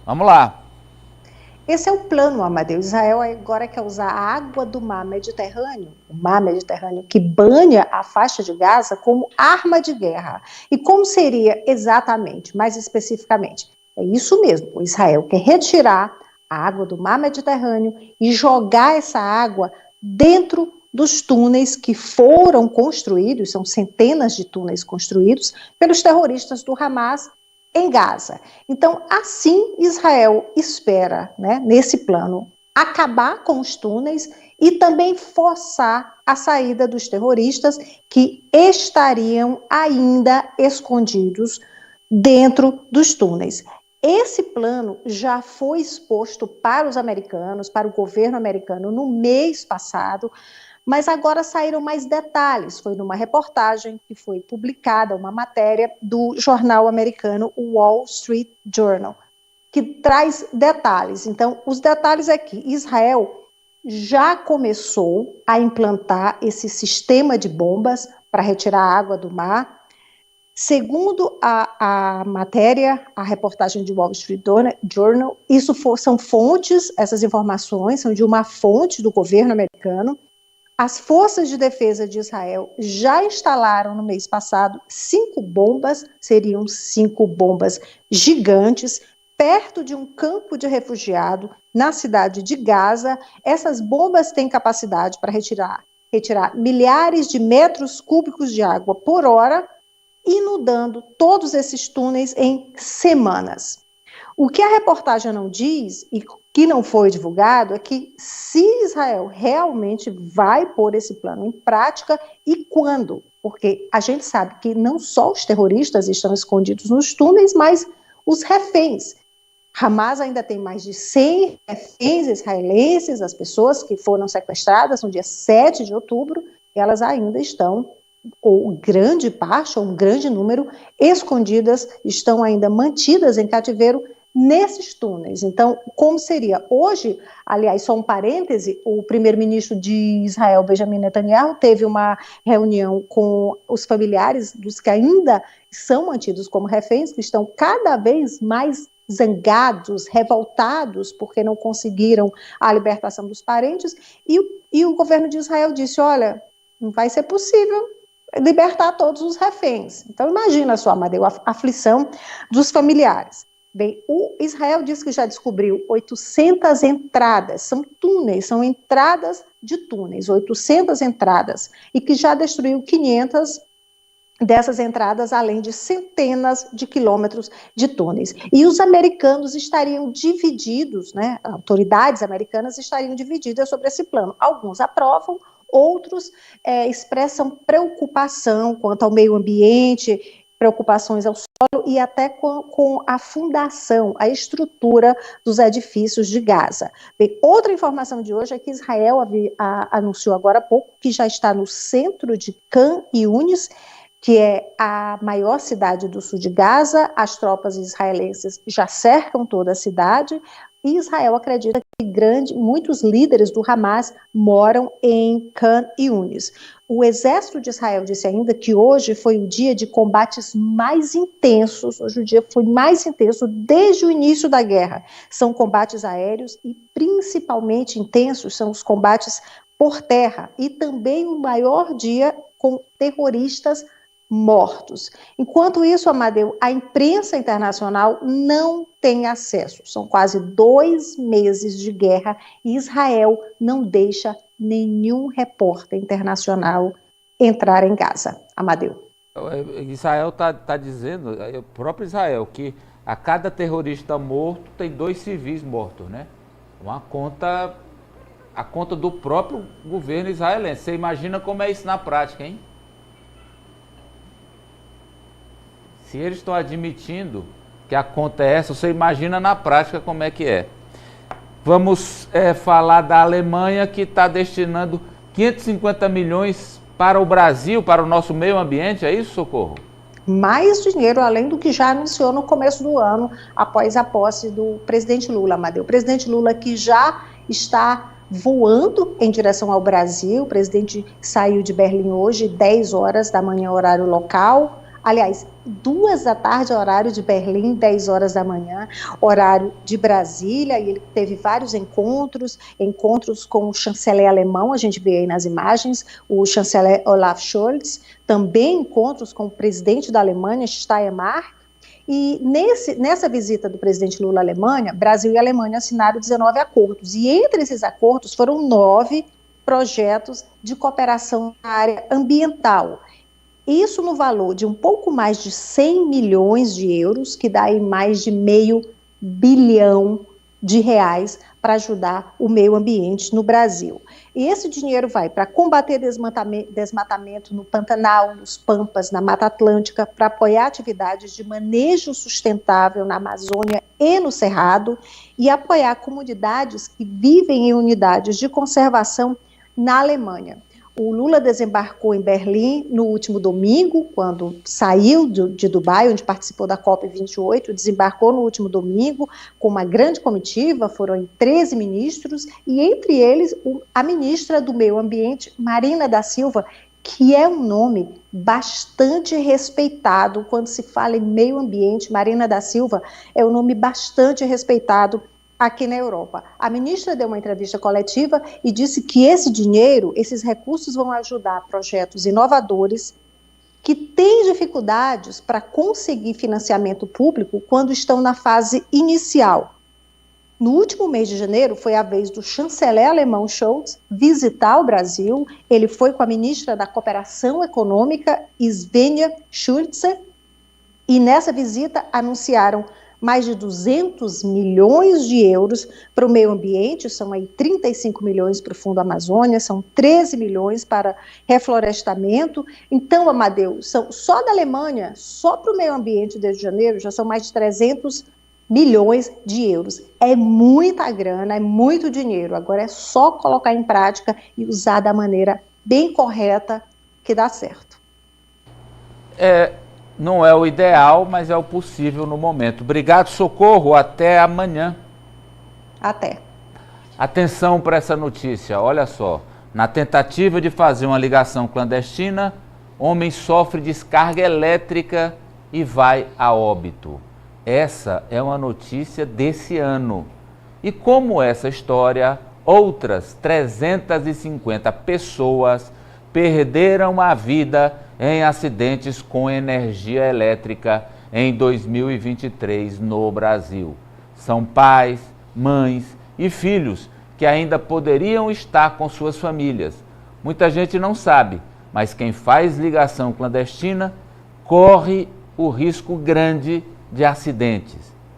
Vamos lá. Esse é o plano, Amadeu. Israel agora quer usar a água do mar Mediterrâneo, o mar Mediterrâneo que banha a faixa de Gaza, como arma de guerra. E como seria exatamente, mais especificamente? É isso mesmo, o Israel quer retirar a água do mar Mediterrâneo e jogar essa água dentro dos túneis que foram construídos, são centenas de túneis construídos, pelos terroristas do Hamas em Gaza. Então, assim, Israel espera, né, nesse plano, acabar com os túneis e também forçar a saída dos terroristas que estariam ainda escondidos dentro dos túneis. Esse plano já foi exposto para os americanos, para o governo americano, no mês passado, mas agora saíram mais detalhes. Foi numa reportagem que foi publicada, uma matéria do jornal americano Wall Street Journal, que traz detalhes. Então, os detalhes é que Israel já começou a implantar esse sistema de bombas para retirar a água do mar. Segundo a matéria, a reportagem de Wall Street Journal, são fontes, essas informações são de uma fonte do governo americano. As forças de defesa de Israel já instalaram no mês passado 5 bombas, seriam 5 bombas gigantes, perto de um campo de refugiado na cidade de Gaza. Essas bombas têm capacidade para retirar milhares de metros cúbicos de água por hora, inundando todos esses túneis em semanas. O que a reportagem não diz, e que não foi divulgado, é que se Israel realmente vai pôr esse plano em prática e quando, porque a gente sabe que não só os terroristas estão escondidos nos túneis, mas os reféns. Hamas ainda tem mais de 100 reféns israelenses, as pessoas que foram sequestradas no dia 7 de outubro, elas ainda estão, ou grande parte, ou um grande número, escondidas, estão ainda mantidas em cativeiro nesses túneis. Então, como seria? Hoje, aliás, só um parêntese, o primeiro-ministro de Israel, Benjamin Netanyahu, teve uma reunião com os familiares dos que ainda são mantidos como reféns, que estão cada vez mais zangados, revoltados, porque não conseguiram a libertação dos parentes, e o governo de Israel disse, olha, não vai ser possível libertar todos os reféns. Então, imagina só, Amadeu, a aflição dos familiares. Bem, o Israel diz que já descobriu 800 entradas, são túneis, são entradas de túneis, 800 entradas, e que já destruiu 500 dessas entradas, além de centenas de quilômetros de túneis. E os americanos estariam divididos, né, autoridades americanas estariam divididas sobre esse plano. Alguns aprovam, outros expressam preocupação quanto ao meio ambiente, preocupações ao solo e até com a fundação, a estrutura dos edifícios de Gaza. Bem, outra informação de hoje é que Israel anunciou agora há pouco que já está no centro de Khan Yunis, que é a maior cidade do sul de Gaza. As tropas israelenses já cercam toda a cidade, e Israel acredita que muitos líderes do Hamas moram em Khan Yunis. O exército de Israel disse ainda que hoje foi o dia de combates mais intensos, hoje o dia foi mais intenso desde o início da guerra. São combates aéreos e principalmente intensos são os combates por terra, e também o maior dia com terroristas mortos. Enquanto isso, Amadeu, a imprensa internacional não tem acesso. São quase 2 meses de guerra e Israel não deixa nenhum repórter internacional entrar em Gaza. Amadeu. Israel está dizendo, o próprio Israel, que a cada terrorista morto tem 2 civis mortos, né? A conta do próprio governo israelense. Você imagina como é isso na prática, hein? Se eles estão admitindo que a conta é essa, você imagina na prática como é que é. Vamos falar da Alemanha, que está destinando 550 milhões para o Brasil, para o nosso meio ambiente, é isso, Socorro? Mais dinheiro, além do que já anunciou no começo do ano, após a posse do presidente Lula, Amadeu. O presidente Lula que já está voando em direção ao Brasil. O presidente saiu de Berlim hoje, 10 horas da manhã, horário local. Aliás, 2 da tarde, horário de Berlim, 10 horas da manhã, horário de Brasília, e ele teve vários encontros com o chanceler alemão, a gente vê aí nas imagens, o chanceler Olaf Scholz, também encontros com o presidente da Alemanha, Steinmeier, e nessa visita do presidente Lula à Alemanha, Brasil e Alemanha assinaram 19 acordos, e entre esses acordos foram 9 projetos de cooperação na área ambiental. Isso no valor de um pouco mais de 100 milhões de euros, que dá aí mais de R$500 bilhão para ajudar o meio ambiente no Brasil. E esse dinheiro vai para combater desmatamento no Pantanal, nos Pampas, na Mata Atlântica, para apoiar atividades de manejo sustentável na Amazônia e no Cerrado, e apoiar comunidades que vivem em unidades de conservação na Alemanha. O Lula desembarcou em Berlim no último domingo, quando saiu de Dubai, onde participou da COP28, desembarcou no último domingo com uma grande comitiva, foram 13 ministros, e entre eles a ministra do Meio Ambiente, Marina da Silva, que é um nome bastante respeitado quando se fala em meio ambiente. Marina da Silva é um nome bastante respeitado aqui na Europa. A ministra deu uma entrevista coletiva e disse que esse dinheiro, esses recursos vão ajudar projetos inovadores que têm dificuldades para conseguir financiamento público quando estão na fase inicial. No último mês de janeiro, foi a vez do chanceler alemão Scholz visitar o Brasil. Ele foi com a ministra da Cooperação Econômica, Svenja Schulze, e nessa visita anunciaram mais de 200 milhões de euros para o meio ambiente, são aí 35 milhões para o Fundo Amazônia, são 13 milhões para reflorestamento. Então, Amadeu, só da Alemanha, só para o meio ambiente desde janeiro, já são mais de 300 milhões de euros. É muita grana, é muito dinheiro. Agora é só colocar em prática e usar da maneira bem correta que dá certo. Não é o ideal, mas é o possível no momento. Obrigado, Socorro. Até amanhã. Até. Atenção para essa notícia. Olha só. Na tentativa de fazer uma ligação clandestina, homem sofre descarga elétrica e vai a óbito. Essa é uma notícia desse ano. E como essa história, outras 350 pessoas perderam a vida em acidentes com energia elétrica em 2023 no Brasil. São pais, mães e filhos que ainda poderiam estar com suas famílias. Muita gente não sabe, mas quem faz ligação clandestina corre o risco grande de acidentes.